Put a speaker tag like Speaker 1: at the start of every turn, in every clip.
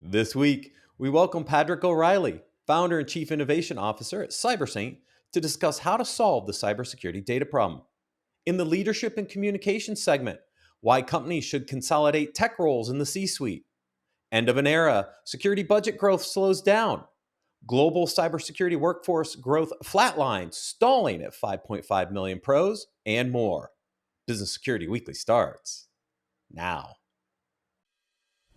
Speaker 1: This week, we welcome Padraic O'Reilly, founder and chief innovation officer at CyberSaint, to discuss how to solve the cybersecurity data problem. In the leadership and communication segment, why companies should consolidate tech roles in the C-suite. End of an era, security budget growth slows down. Global cybersecurity workforce growth flatlines, stalling at 5.5 million pros, and more. Business Security Weekly starts now.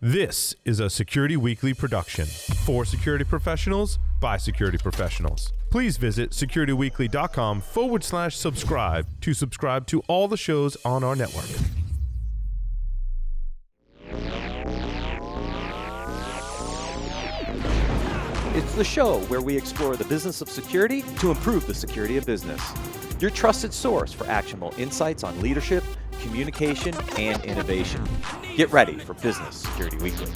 Speaker 2: This is a Security Weekly production for security professionals by security professionals. Please visit securityweekly.com/subscribe to subscribe to all the shows on our network.
Speaker 3: It's the show where we explore the business of security to improve the security of business. Your trusted source for actionable insights on leadership, communication, and innovation. Get ready for Business Security Weekly.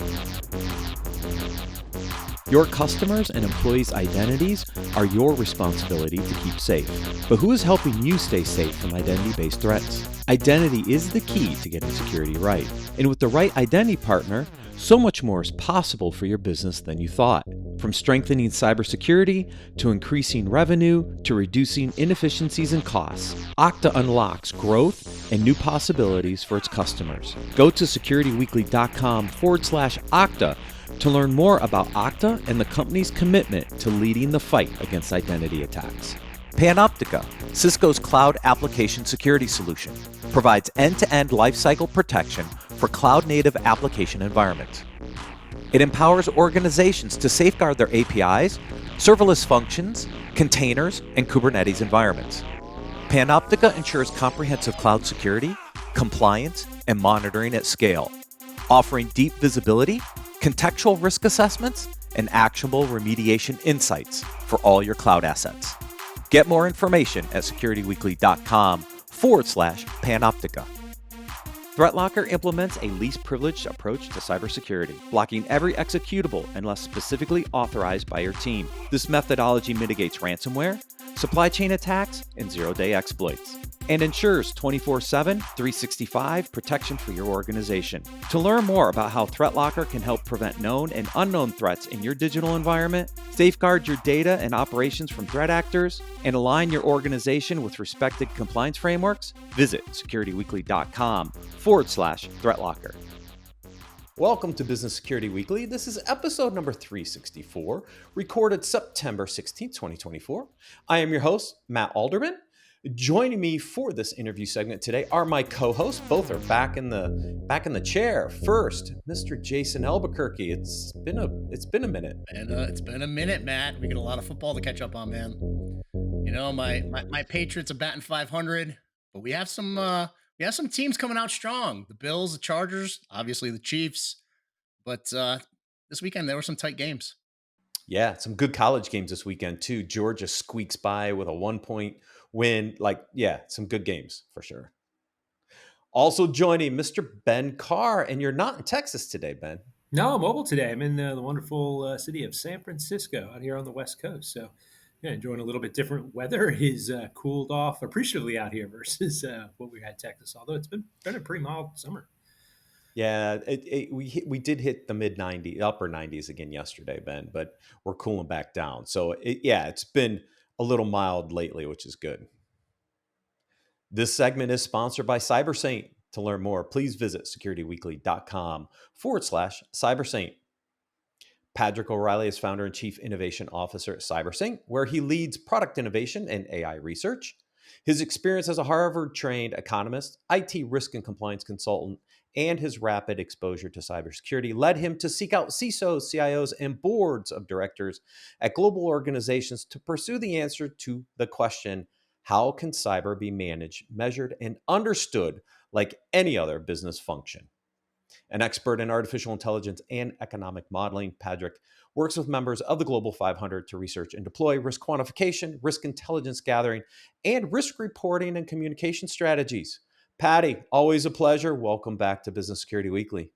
Speaker 3: Your customers' and employees' identities are your responsibility to keep safe. But who is helping you stay safe from identity-based threats? Identity is the key to getting security right. And with the right identity partner, so much more is possible for your business than you thought. From strengthening cybersecurity to increasing revenue to reducing inefficiencies and costs, Okta unlocks growth and new possibilities for its customers. Go to securityweekly.com/Okta to learn more about Okta and the company's commitment to leading the fight against identity attacks. Panoptica, Cisco's cloud application security solution, provides end-to-end lifecycle protection for cloud-native application environments. It empowers organizations to safeguard their APIs, serverless functions, containers, and Kubernetes environments. Panoptica ensures comprehensive cloud security, compliance, and monitoring at scale, offering deep visibility, contextual risk assessments, and actionable remediation insights for all your cloud assets. Get more information at securityweekly.com/Panoptica. ThreatLocker implements a least privileged approach to cybersecurity, blocking every executable unless specifically authorized by your team. This methodology mitigates ransomware, supply chain attacks, and zero-day exploits, and ensures 24/7, 365 protection for your organization. To learn more about how ThreatLocker can help prevent known and unknown threats in your digital environment, safeguard your data and operations from threat actors, and align your organization with respected compliance frameworks, visit securityweekly.com/ThreatLocker.
Speaker 1: Welcome to Business Security Weekly. This is episode number 364, recorded September 16th, 2024. I am your host, Matt Alderman. Joining me for this interview segment today are my co-hosts. Both are back in the chair. First, Mr. Jason Albuquerque. It's been a minute.
Speaker 4: And it's been a minute, Matt. We got a lot of football to catch up on, man. You know, my Patriots are batting 500, but we have some teams coming out strong. The Bills, the Chargers, obviously the Chiefs. But this weekend there were some tight games.
Speaker 1: Yeah, some good college games this weekend too. Georgia squeaks by with a 1-point win. Some good games for sure. Also joining Mr. Ben Carr, and you're not in Texas today, Ben.
Speaker 5: No, I'm mobile today. I'm in the wonderful city of San Francisco out here on the West Coast. So, yeah, enjoying a little bit different weather. It is cooled off appreciatively out here versus what we had in Texas, although it's been a pretty mild summer.
Speaker 1: Yeah, we did hit the mid-90s, upper 90s again yesterday, Ben, but we're cooling back down. So, it's been a little mild lately, which is good. This segment is sponsored by CyberSaint. To learn more, please visit securityweekly.com/CyberSaint. Padraic O'Reilly is founder and chief innovation officer at CyberSaint, where he leads product innovation and AI research. His experience as a Harvard-trained economist, IT risk and compliance consultant, and his rapid exposure to cybersecurity led him to seek out CISOs, CIOs, and boards of directors at global organizations to pursue the answer to the question, how can cyber be managed, measured, and understood like any other business function? An expert in artificial intelligence and economic modeling, Padraic works with members of the Global 500 to research and deploy risk quantification, risk intelligence gathering, and risk reporting and communication strategies. Patty, always a pleasure. Welcome back to Business Security Weekly.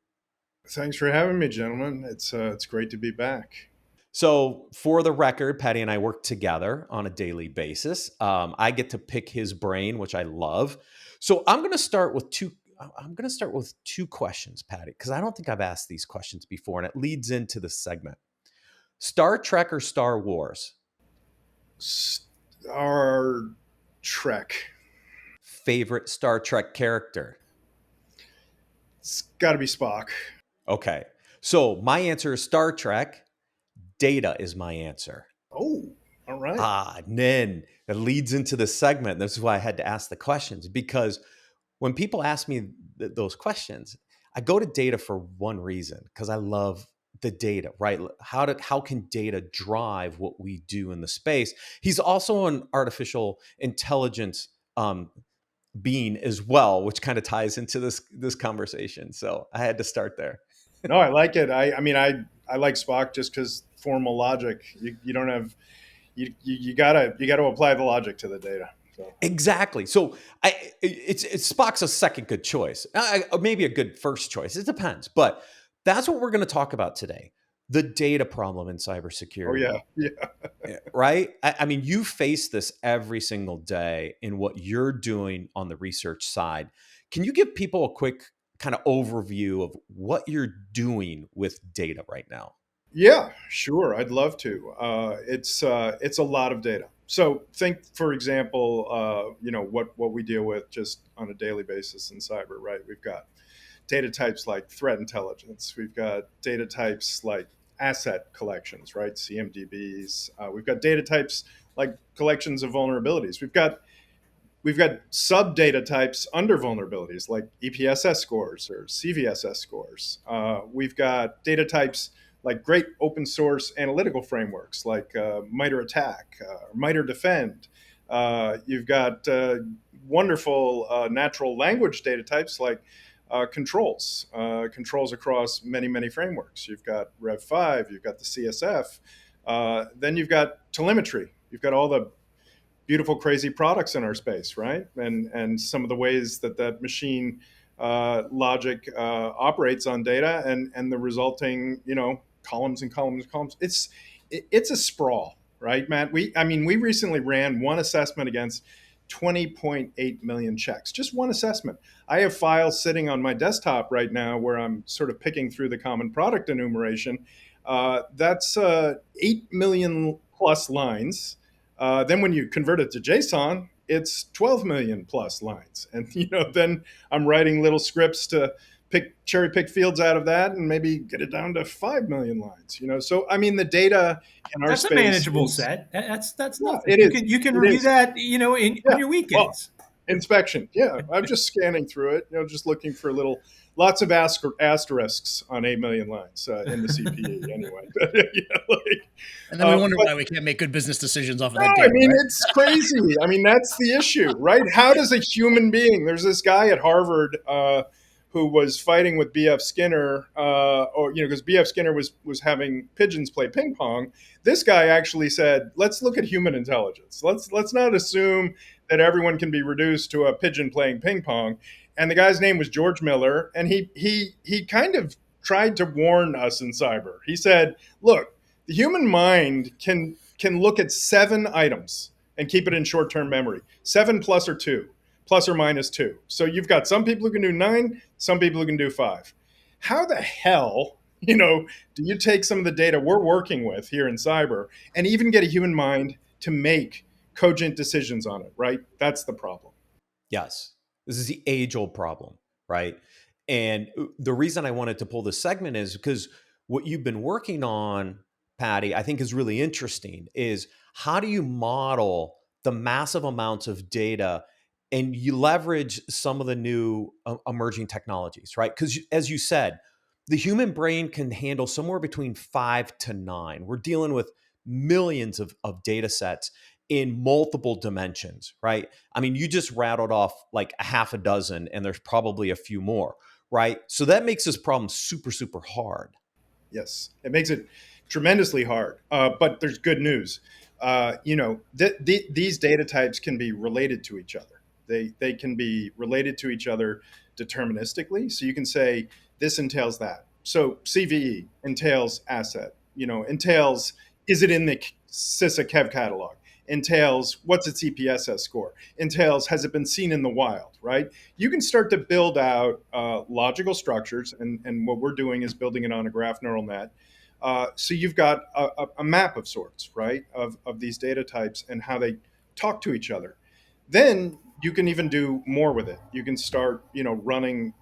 Speaker 6: Thanks for having me, gentlemen. It's great to be back.
Speaker 1: So for the record, Patty and I work together on a daily basis. I get to pick his brain, which I love. So I'm going to start with two I'm going to start with two questions, Patty, because I don't think I've asked these questions before, and it leads into the segment. Star Trek or Star Wars?
Speaker 6: Star Trek.
Speaker 1: Favorite Star Trek character?
Speaker 6: It's got to be Spock.
Speaker 1: Okay. So my answer is Star Trek. Data is my answer.
Speaker 6: Oh, all right.
Speaker 1: And then that leads into the segment. This is why I had to ask the questions, because when people ask me those questions, I go to data for one reason, because I love the data, right? How can data drive what we do in the space? He's also an artificial intelligence being as well, which kind of ties into this conversation. So I had to start there.
Speaker 6: No, I like it. I mean, I like Spock just because formal logic. You don't have you gotta apply the logic to the data. So.
Speaker 1: Exactly. So it's Spock's a second good choice, maybe a good first choice. It depends, but that's what we're going to talk about today: the data problem in
Speaker 6: Oh
Speaker 1: cybersecurity.
Speaker 6: yeah.
Speaker 1: Right? I mean, you face this every single day in what you're doing on the research side. Can you give people a quick kind of overview of what you're doing with data right now?
Speaker 6: Yeah, sure. I'd love to. It's a lot of data. So think, for example, what we deal with just on a daily basis in cyber. Right? We've got data types like threat intelligence. We've got data types like asset collections, right? CMDBs. We've got data types like collections of vulnerabilities. We've got sub data types under vulnerabilities like EPSS scores or CVSS scores. We've got data types like great open source analytical frameworks like MITRE ATT&CK, MITRE DEFEND. You've got wonderful natural language data types like controls across many frameworks. You've got Rev5, you've got the CSF, then you've got telemetry. You've got all the beautiful, crazy products in our space, right? And some of the ways that machine logic operates on data and the resulting, columns and columns and columns. It's a sprawl, right, Matt? We recently ran one assessment against 20.8 million checks. Just one assessment. I have files sitting on my desktop right now where I'm sort of picking through the common product enumeration. That's 8 million plus lines. Then when you convert it to JSON, it's 12 million plus lines. And then I'm writing little scripts to cherry pick fields out of that and maybe get it down to 5 million lines. So I mean the data in our
Speaker 5: That's
Speaker 6: space
Speaker 5: a manageable
Speaker 6: is,
Speaker 5: set. That's
Speaker 6: yeah,
Speaker 5: nothing.
Speaker 6: it
Speaker 5: You
Speaker 6: is.
Speaker 5: can
Speaker 6: It
Speaker 5: review
Speaker 6: is.
Speaker 5: that,
Speaker 6: Yeah.
Speaker 5: on your
Speaker 6: Well,
Speaker 5: weekends.
Speaker 6: inspection. Yeah. I'm just scanning through it, just looking for lots of asterisks on 8 million lines in the CPE anyway.
Speaker 4: And then we wonder
Speaker 6: but
Speaker 4: why we can't make good business decisions off of
Speaker 6: no,
Speaker 4: that
Speaker 6: I
Speaker 4: data,
Speaker 6: mean,
Speaker 4: right?
Speaker 6: it's crazy. I mean, that's the issue, right? How does a human being, there's this guy at Harvard who was fighting with B.F. Skinner, because B.F. Skinner was having pigeons play ping pong. This guy actually said, let's look at human intelligence. Let's not assume that everyone can be reduced to a pigeon playing ping pong. And the guy's name was George Miller, and he kind of tried to warn us in cyber. He said, look, the human mind can look at 7 items and keep it in short-term memory. 7 plus or 2, plus or minus 2. So you've got some people who can do 9, some people who can do 5. How the hell, do you take some of the data we're working with here in cyber and even get a human mind to make cogent decisions on it, right? That's the problem.
Speaker 1: Yes. This is the age old problem, right? And the reason I wanted to pull this segment is because what you've been working on, Patty, I think is really interesting is how do you model the massive amounts of data and you leverage some of the new emerging technologies, right? Because as you said, the human brain can handle somewhere between 5 to 9. We're dealing with millions of data sets in multiple dimensions, right? I mean, you just rattled off like a half a dozen, and there's probably a few more, right? So that makes this problem super, super hard.
Speaker 6: Yes, it makes it tremendously hard. But there's good news. These data types can be related to each other. They can be related to each other deterministically. So you can say this entails that. So CVE entails asset. Entails, is it in the CISA Kev catalog? entails what's its EPSS score, entails has it been seen in the wild, right? You can start to build out logical structures, and what we're doing is building it on a graph neural net. So you've got a map of sorts, right, of these data types and how they talk to each other. Then you can even do more with it. You can start, running,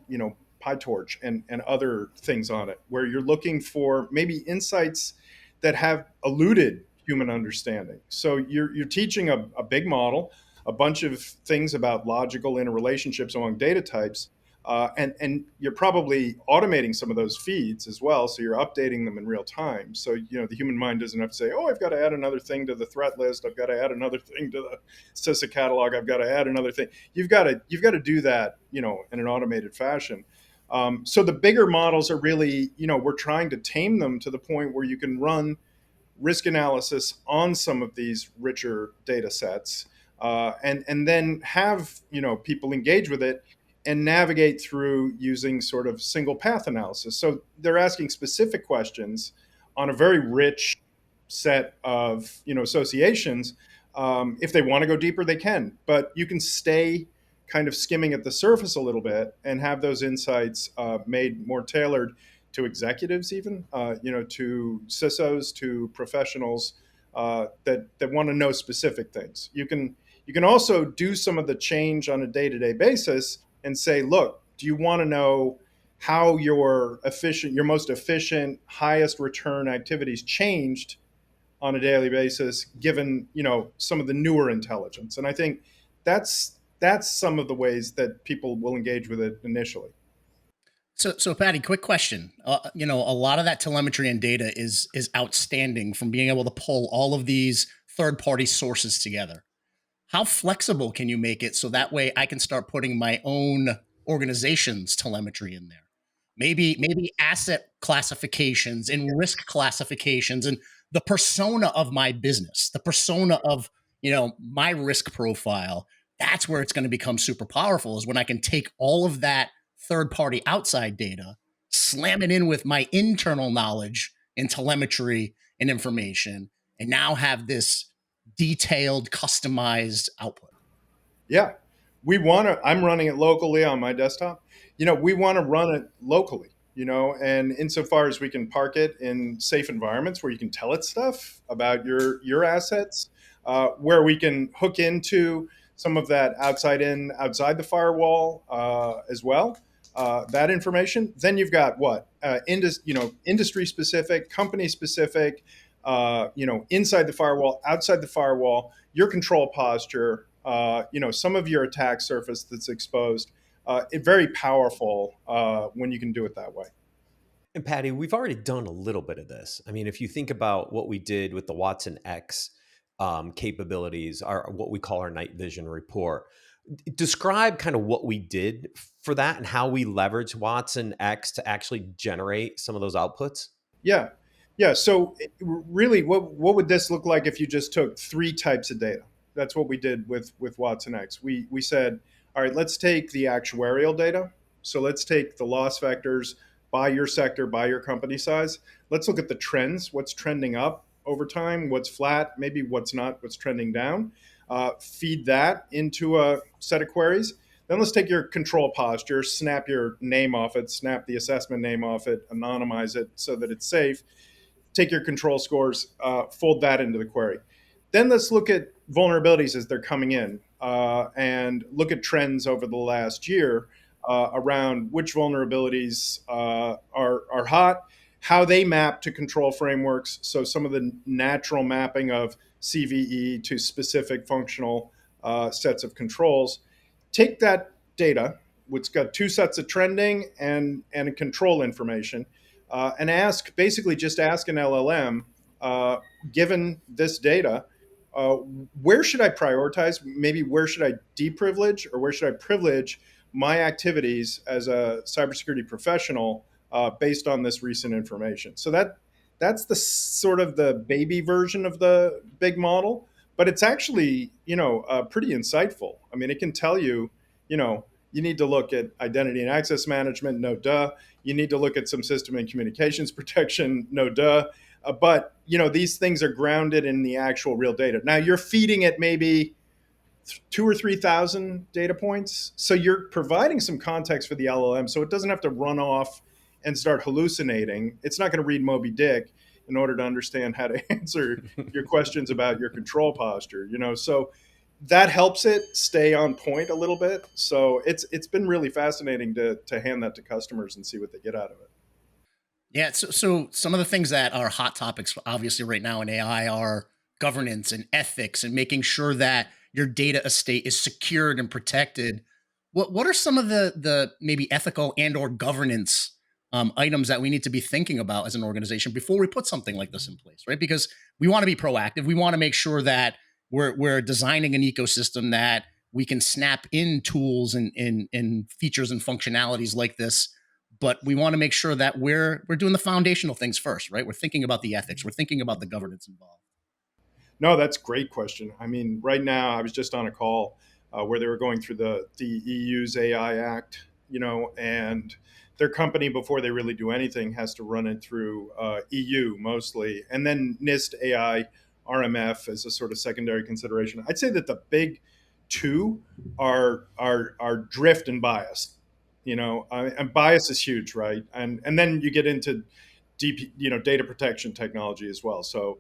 Speaker 6: PyTorch and other things on it, where you're looking for maybe insights that have eluded human understanding. So you're teaching a big model a bunch of things about logical interrelationships among data types, and you're probably automating some of those feeds as well. So you're updating them in real time. So the human mind doesn't have to say, "Oh, I've got to add another thing to the threat list. I've got to add another thing to the CISA catalog. I've got to add another thing." You've got to do that, in an automated fashion. So the bigger models are really, we're trying to tame them to the point where you can run risk analysis on some of these richer data sets, and then have people engage with it and navigate through using sort of single path analysis. So they're asking specific questions on a very rich set of associations. If they want to go deeper, they can, but you can stay kind of skimming at the surface a little bit and have those insights made more tailored to executives, even to CISOs, to professionals that want to know specific things. You can also do some of the change on a day-to-day basis and say, look, do you want to know how your most efficient, highest return activities changed on a daily basis, given some of the newer intelligence? And I think that's some of the ways that people will engage with it initially.
Speaker 4: So Patty, quick question. A lot of that telemetry and data is outstanding from being able to pull all of these third-party sources together. How flexible can you make it so that way I can start putting my own organization's telemetry in there? Maybe asset classifications and risk classifications and the persona of my business, the persona of my risk profile. That's where it's going to become super powerful, is when I can take all of that third party outside data, slam it in with my internal knowledge and telemetry and information, and now have this detailed, customized output.
Speaker 6: Yeah. I'm running it locally on my desktop. We want to run it locally, and insofar as we can park it in safe environments where you can tell it stuff about your assets, where we can hook into some of that outside the firewall as well. That information. Then you've got what industry specific, company specific, inside the firewall, outside the firewall, your control posture, some of your attack surface that's exposed. It's very powerful when you can do it that way.
Speaker 1: And Patty, we've already done a little bit of this. I mean, if you think about what we did with the Watsonx capabilities, what we call our KnightVision report, describe kind of what we did for that and how we leverage Watsonx to actually generate some of those outputs.
Speaker 6: Yeah. So really, what would this look like if you just took 3 types of data? That's what we did with Watsonx. We said, all right, let's take the actuarial data. So let's take the loss vectors by your sector, by your company size. Let's look at the trends. What's trending up over time? What's flat? Maybe what's not? What's trending down? Feed that into a set of queries. Then let's take your control posture, snap your name off it, snap the assessment name off it, anonymize it so that it's safe. Take your control scores, fold that into the query. Then let's look at vulnerabilities as they're coming in, and look at trends over the last year around which vulnerabilities are hot, how they map to control frameworks. So some of the natural mapping of CVE to specific functional sets of controls. Take that data, which got 2 sets of trending and control information, and just ask an LLM, given this data, where should I prioritize? Maybe where should I deprivilege, or where should I privilege my activities as a cybersecurity professional based on this recent information? So that's the sort of the baby version of the big model, but it's actually pretty insightful. I mean, it can tell you, you need to look at identity and access management, no duh. You need to look at some system and communications protection, no duh. But these things are grounded in the actual real data. Now you're feeding it maybe 2 or 3 thousand data points, so you're providing some context for the LLM, so it doesn't have to run off and start hallucinating. It's not going to read Moby Dick in order to understand how to answer your questions about your control posture. So that helps it stay on point a little bit. So it's been really fascinating to hand that to customers and see what they get out of it.
Speaker 4: Yeah. So some of the things that are hot topics, obviously, right now in AI are governance and ethics and making sure that your data estate is secured and protected. What are some of the maybe ethical and or governance items that we need to be thinking about as an organization before we put something like this in place, right? Because we want to be proactive. We want to make sure that we're designing an ecosystem that we can snap in tools and features and functionalities like this, but we want to make sure that we're doing the foundational things first, right? We're thinking about the ethics, we're thinking about the governance involved.
Speaker 6: No, that's a great question. I mean, right now I was just on a call where they were going through the EU's AI Act, and their company, before they really do anything, has to run it through EU mostly, and then NIST AI RMF as a sort of secondary consideration. I'd say that the big two are drift and bias. And bias is huge, right? And then you get into deep, data protection technology as well. So,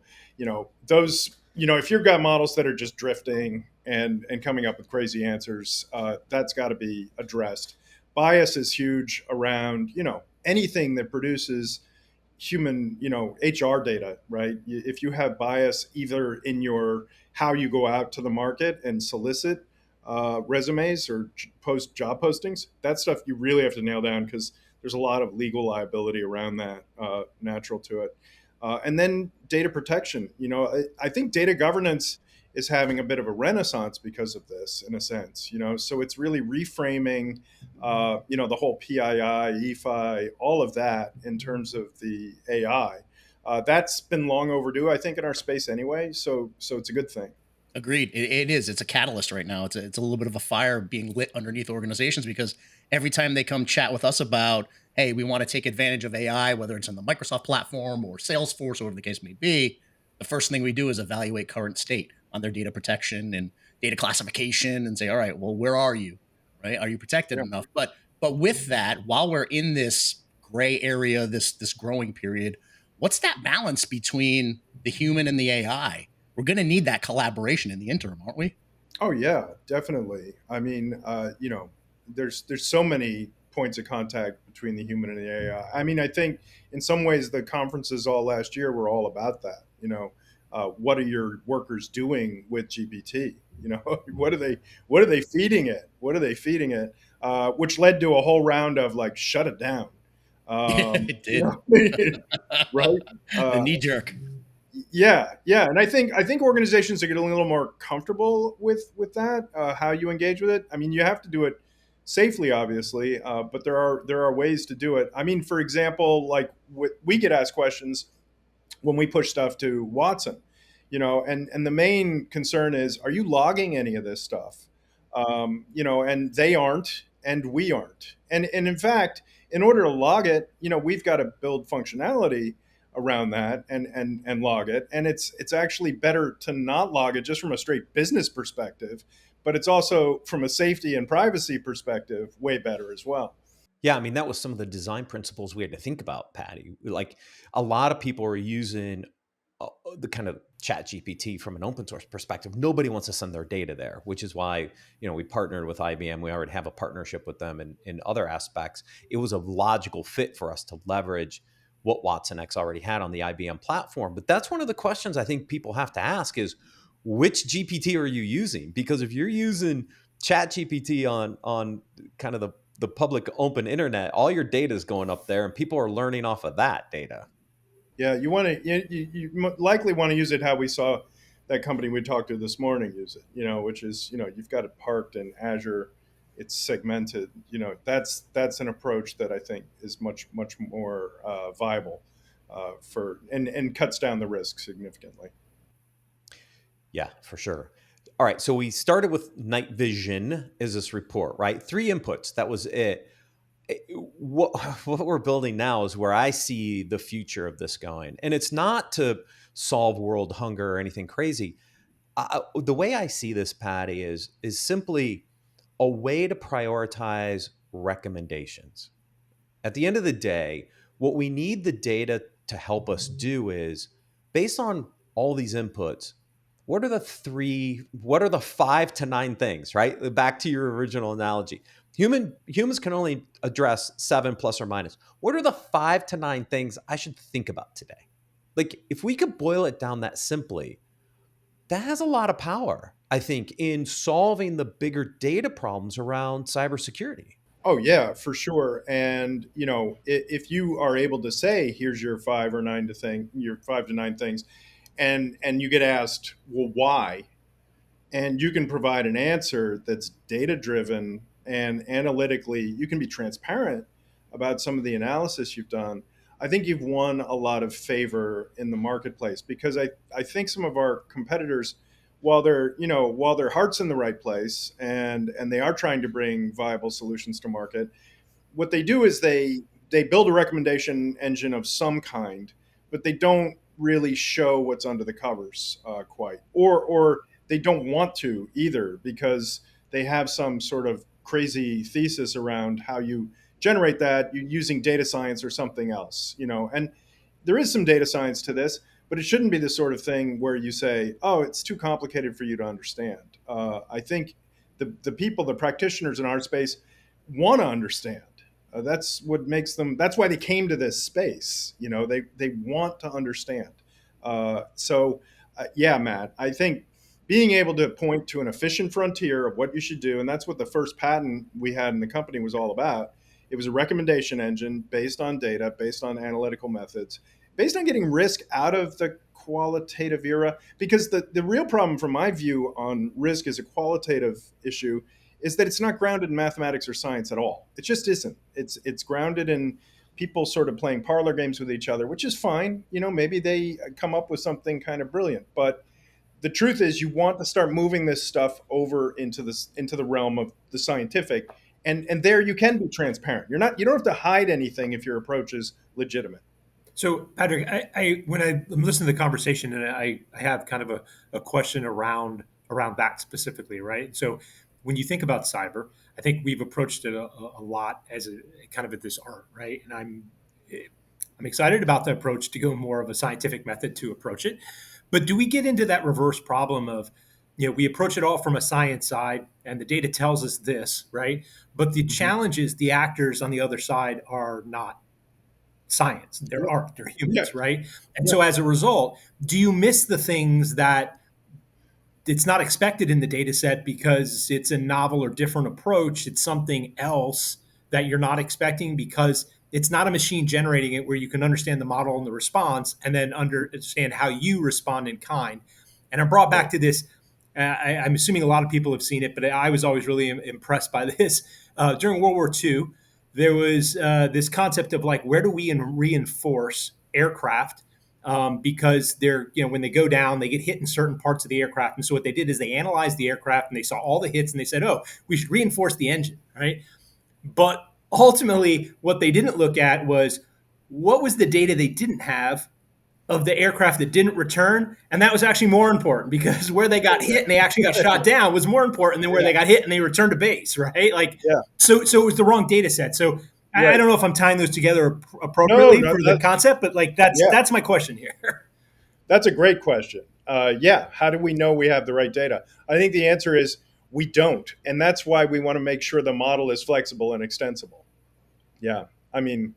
Speaker 6: those, if you've got models that are just drifting and coming up with crazy answers, that's got to be addressed. Bias is huge around, anything that produces human, HR data, right? If you have bias either in your how you go out to the market and solicit resumes or post job postings, that stuff you really have to nail down because there's a lot of legal liability around that, natural to it. And then data protection. I think data governance is having a bit of a renaissance because of this, in a sense. So it's really reframing, the whole PII, EFI, all of that in terms of the AI. That's been long overdue, I think, in our space anyway. So it's a good thing.
Speaker 4: Agreed. It is. It's a catalyst right now. It's a little bit of a fire being lit underneath organizations because every time they come chat with us about, hey, we want to take advantage of AI, whether it's on the Microsoft platform or Salesforce or whatever the case may be, the first thing we do is evaluate current state on their data protection and data classification and say, all right, well, where are you? Right? Are you protected enough? But with that, while we're in this gray area, this growing period, what's that balance between the human and the AI? We're going to need that collaboration in the interim, aren't we?
Speaker 6: Oh yeah, definitely. I mean, there's so many points of contact between the human and the AI. I mean, I think in some ways the conferences all last year were all about that. What are your workers doing with GPT? what are they feeding it? What are they feeding it? Which led to a whole round of like shut it down.
Speaker 4: It did.
Speaker 6: Right?
Speaker 4: The knee jerk.
Speaker 6: Yeah, and I think organizations are getting a little more comfortable with that, how you engage with it. I mean, you have to do it safely, obviously, but there are ways to do it. I mean, for example, like we get asked questions when we push stuff to Watson, and the main concern is, are you logging any of this stuff? And they aren't, and we aren't, and in fact, in order to log it, we've got to build functionality around that and log it. And it's actually better to not log it just from a straight business perspective, but it's also from a safety and privacy perspective way better as well.
Speaker 1: Yeah, I mean, that was some of the design principles we had to think about, Patty. Like a lot of people are using the kind of chat GPT from an open source perspective. Nobody wants to send their data there, which is why, we partnered with IBM. We already have a partnership with them in other aspects. It was a logical fit for us to leverage what Watsonx already had on the IBM platform. But that's one of the questions I think people have to ask is, which GPT are you using? Because if you're using chat GPT on kind of the public open internet, all your data is going up there and people are learning off of that data.
Speaker 6: Yeah, you want to you likely want to use it how we saw that company we talked to this morning use it, which is, you've got it parked in Azure, it's segmented, that's an approach that I think is much more viable for and cuts down the risk significantly.
Speaker 1: Yeah, for sure. All right, so we started with NightVision as this report, right? 3 inputs, that was it. what what we're building now is where I see the future of this going, and it's not to solve world hunger or anything crazy. The way I see this, Patty, is simply a way to prioritize recommendations. At the end of the day, what we need the data to help us do is, based on all these inputs, what are the 5 to 9 things, right? Back to your original analogy. Humans can only address 7 plus or minus. What are the 5 to 9 things I should think about today? Like, if we could boil it down that simply, that has a lot of power, I think, in solving the bigger data problems around cybersecurity.
Speaker 6: Oh yeah, for sure. And if you are able to say, "Here's your your 5 to 9 things," and you get asked, "Well, why?" and you can provide an answer that's data driven and analytically, you can be transparent about some of the analysis you've done. I think you've won a lot of favor in the marketplace because I think some of our competitors, while their heart's in the right place and they are trying to bring viable solutions to market, what they do is they build a recommendation engine of some kind, but they don't really show what's under the covers quite, or they don't want to either because they have some sort of crazy thesis around how you generate that using data science or something else, and there is some data science to this, but it shouldn't be the sort of thing where you say, "Oh, it's too complicated for you to understand." I think the people, the practitioners in our space, want to understand. That's what makes them. That's why they came to this space. They want to understand. Yeah, Matt, I think being able to point to an efficient frontier of what you should do, and that's what the first patent we had in the company was all about. It was a recommendation engine based on data, based on analytical methods, based on getting risk out of the qualitative era. Because the real problem, from my view, on risk as a qualitative issue is that it's not grounded in mathematics or science at all. It just isn't. It's grounded in people sort of playing parlor games with each other, which is fine. Maybe they come up with something kind of brilliant, but the truth is you want to start moving this stuff over into the realm of the scientific, and there you can be transparent. You don't have to hide anything if your approach is legitimate.
Speaker 5: So, Patrick, when I'm listening to the conversation, and I have kind of a question around that specifically, right? So, when you think about cyber, I think we've approached it a lot as a kind of this art, right? And I'm excited about the approach to go more of a scientific method to approach it. But do we get into that reverse problem of, we approach it all from a science side, and the data tells us this, right? But the challenge is the actors on the other side are not science. They're art. They're humans,
Speaker 6: Yeah.
Speaker 5: right? And so as a result, do you miss the things that it's not expected in the data set because it's a novel or different approach? It's something else that you're not expecting because it's not a machine generating it where you can understand the model and the response and then understand how you respond in kind. And I'm brought back to this. I'm assuming a lot of people have seen it, but I was always really impressed by this. During World War II, there was this concept of like, where do we reinforce aircraft? Because they're, when they go down, they get hit in certain parts of the aircraft. And so what they did is they analyzed the aircraft and they saw all the hits and they said, oh, we should reinforce the engine, right? But ultimately, what they didn't look at was what was the data they didn't have of the aircraft that didn't return. And that was actually more important because where they got hit and they actually got shot down was more important than where they got hit and they returned to base, right? Like,
Speaker 6: Yeah.
Speaker 5: So it was the wrong data set. So
Speaker 6: Right.
Speaker 5: I don't know if I'm tying those together appropriately for the concept, but like that's my question here.
Speaker 6: That's a great question. Yeah. How do we know we have the right data? I think the answer is we don't. And that's why we want to make sure the model is flexible and extensible. Yeah. I mean,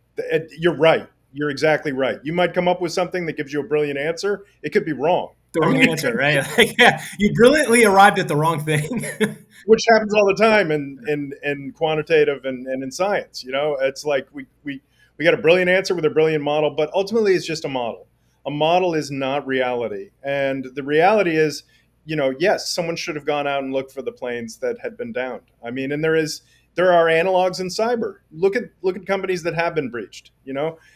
Speaker 6: you're right. You're exactly right. You might come up with something that gives you a brilliant answer. It could be wrong.
Speaker 5: The wrong answer, right? Like, yeah, you brilliantly arrived at the wrong thing.
Speaker 6: Which happens all the time in quantitative and in science. It's like we got a brilliant answer with a brilliant model, but ultimately it's just a model. A model is not reality. And the reality is, yes, someone should have gone out and looked for the planes that had been downed. I mean, and there are analogs in cyber. Look at companies that have been breached.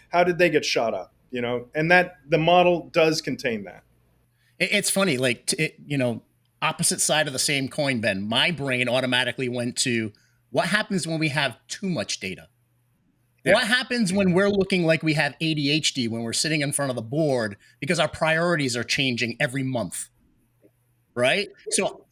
Speaker 6: How did they get shot up? And that the model does contain that.
Speaker 4: It's funny, like, opposite side of the same coin, Ben. My brain automatically went to what happens when we have too much data.
Speaker 5: Yeah.
Speaker 4: What happens when we're looking like we have ADHD when we're sitting in front of the board because our priorities are changing every month, right? So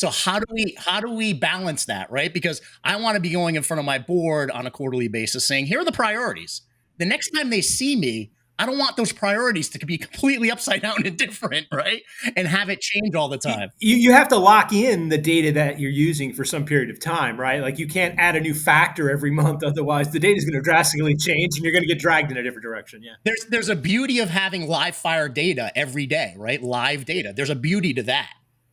Speaker 4: how do we balance that, right? Because I want to be going in front of my board on a quarterly basis saying, here are the priorities. The next time they see me, I don't want those priorities to be completely upside down and different, right? And have it change all the time.
Speaker 5: You have to lock in the data that you're using for some period of time, right? Like you can't add a new factor every month. Otherwise, the data is going to drastically change and you're going to get dragged in a different direction. Yeah.
Speaker 4: There's a beauty of having live fire data every day, right? Live data. There's a beauty to that.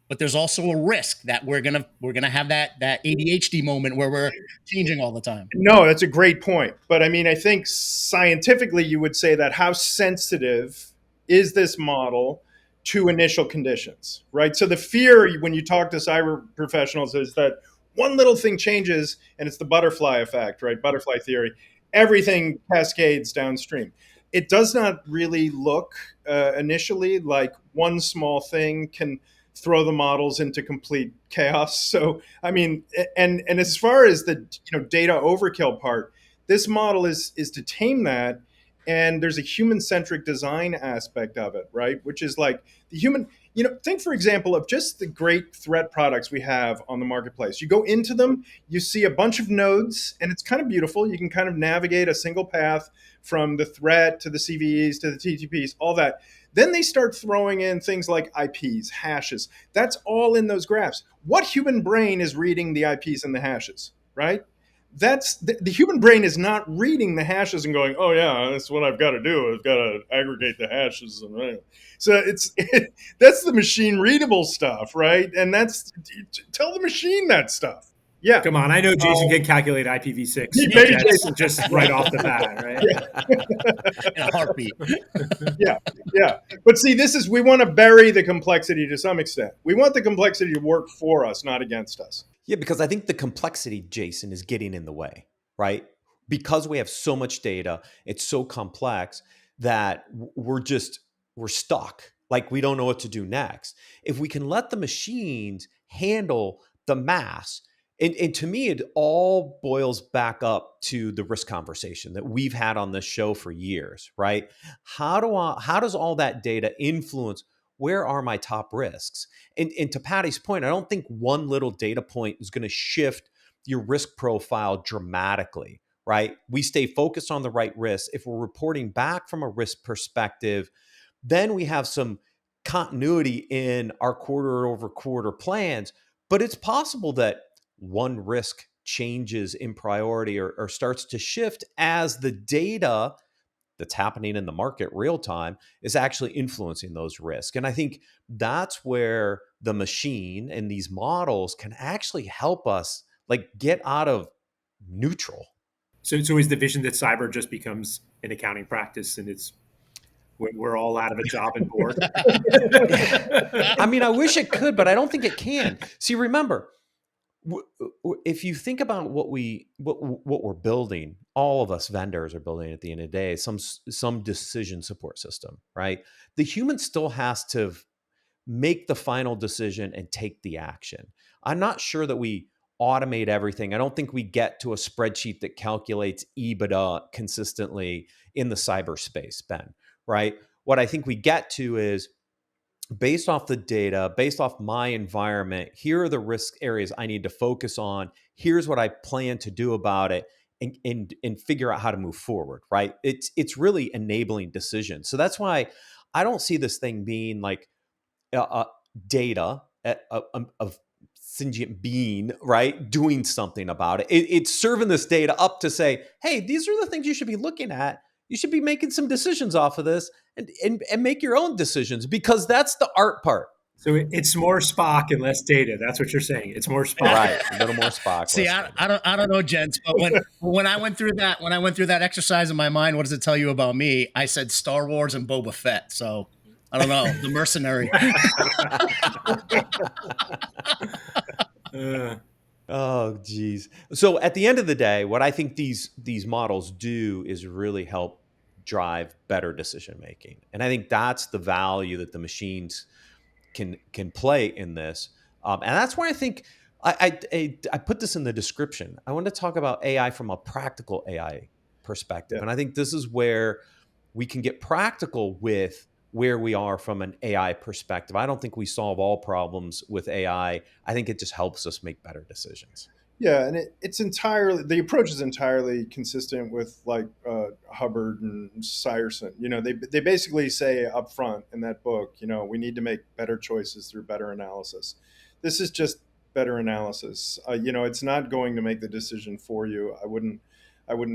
Speaker 4: But there's also a risk that we're gonna have that ADHD moment where we're changing all the time.
Speaker 6: No, that's a great point. But I mean, I think scientifically you would say that how sensitive is this model to initial conditions, right? So the fear when you talk to cyber professionals is that one little thing changes and it's the butterfly effect, right? Butterfly theory. Everything cascades downstream. It does not really look initially like one small thing can throw the models into complete chaos. So, I mean, and as far as the data overkill part, this model is to tame that, and there's a human-centric design aspect of it, right? Which is like the human. Think for example of just the great threat products we have on the marketplace. You go into them, you see a bunch of nodes, and it's kind of beautiful. You can kind of navigate a single path from the threat to the CVEs to the TTPs, all that. Then they start throwing in things like IPs, hashes. That's all in those graphs. What human brain is reading the IPs and the hashes, right? That's the human brain is not reading the hashes and going, oh yeah, that's what I've got to do. I've got to aggregate the hashes. So that's the machine readable stuff, right? And tell the machine that stuff. Yeah.
Speaker 5: Come on, I know Jason can calculate IPv6
Speaker 6: Maybe Jason.
Speaker 5: just right off the bat, right?
Speaker 4: In a heartbeat.
Speaker 6: Yeah. But see, we want to bury the complexity to some extent. We want the complexity to work for us, not against us.
Speaker 1: Yeah, because I think the complexity, Jason, is getting in the way, right? Because we have so much data, it's so complex that we're stuck. Like we don't know what to do next. If we can let the machines handle the mass, and to me, it all boils back up to the risk conversation that we've had on this show for years, right? How does all that data influence where are my top risks? And to Patty's point, I don't think one little data point is going to shift your risk profile dramatically, right? We stay focused on the right risks. If we're reporting back from a risk perspective, then we have some continuity in our quarter over quarter plans. But it's possible that one risk changes in priority or starts to shift as the data that's happening in the market real time is actually influencing those risks. And I think that's where the machine and these models can actually help us like get out of neutral.
Speaker 5: So is the vision that cyber just becomes an accounting practice and we're all out of a job and bored?
Speaker 1: I mean, I wish it could, but I don't think it can. See, remember, if you think about what we're building, all of us vendors are building at the end of the day, some decision support system, right? The human still has to make the final decision and take the action. I'm not sure that we automate everything. I don't think we get to a spreadsheet that calculates EBITDA consistently in the cyberspace, Ben, right? What I think we get to is based off the data, based off my environment, here are the risk areas I need to focus on. Here's what I plan to do about it and figure out how to move forward, right? It's really enabling decisions. So that's why I don't see this thing being like data of sentient being, right? Doing something about it. It's serving this data up to say, hey, these are the things you should be looking at. You should be making some decisions off of this and make your own decisions because that's the art part.
Speaker 5: So it's more Spock and less data. That's what you're saying. It's more Spock.
Speaker 1: Right. A little more Spock.
Speaker 4: See, I don't know, gents, but when I went through that exercise in my mind, what does it tell you about me? I said Star Wars and Boba Fett. So I don't know, the mercenary.
Speaker 1: Oh, geez. So at the end of the day, what I think these models do is really help drive better decision making, and I think that's the value that the machines can play in this, and that's why I think I put this in the description. I want to talk about AI from a practical AI perspective.
Speaker 6: Yeah.
Speaker 1: And I think this is where we can get practical with where we are from an AI perspective. I don't think we solve all problems with AI. I think it just helps us make better decisions.
Speaker 6: Yeah, and it's entirely, the approach is entirely consistent with like Hubbard and Cybersecurity. They basically say up front in that book, we need to make better choices through better analysis. This is just better analysis. It's not going to make the decision for you. I wouldn't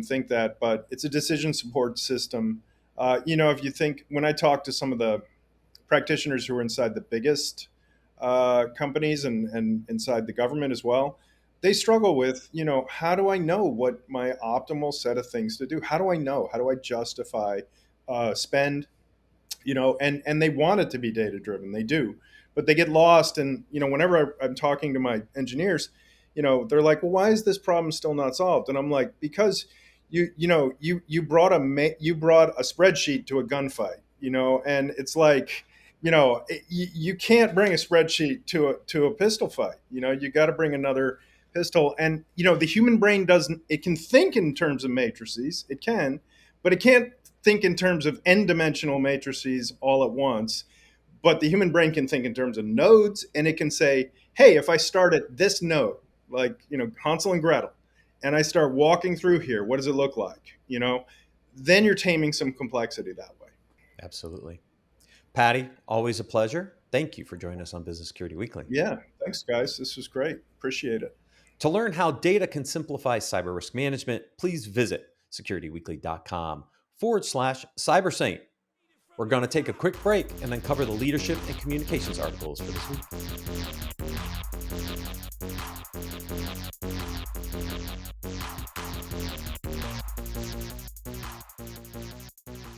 Speaker 6: think that, but it's a decision support system. If you think, when I talk to some of the practitioners who are inside the biggest companies and inside the government as well, they struggle with, how do I know what my optimal set of things to do? How do I know? How do I justify spend? And they want it to be data driven. They do, but they get lost. And whenever I'm talking to my engineers, they're like, well, why is this problem still not solved? And I'm like, because you brought a spreadsheet to a gunfight, and it's like, you can't bring a spreadsheet to a pistol fight. You got to bring another pistol. And the human brain doesn't. It can think in terms of matrices. It can, but it can't think in terms of n-dimensional matrices all at once. But the human brain can think in terms of nodes, and it can say, hey, if I start at this node, like Hansel and Gretel, and I start walking through here, what does it look like? Then you're taming some complexity that way.
Speaker 1: Absolutely. Patty, always a pleasure. Thank you for joining us on Business Security Weekly.
Speaker 6: Yeah, thanks, guys. This was great. Appreciate it.
Speaker 1: To learn how data can simplify cyber risk management, please visit securityweekly.com/CyberSaint. We're going to take a quick break and then cover the leadership and communications articles for this week.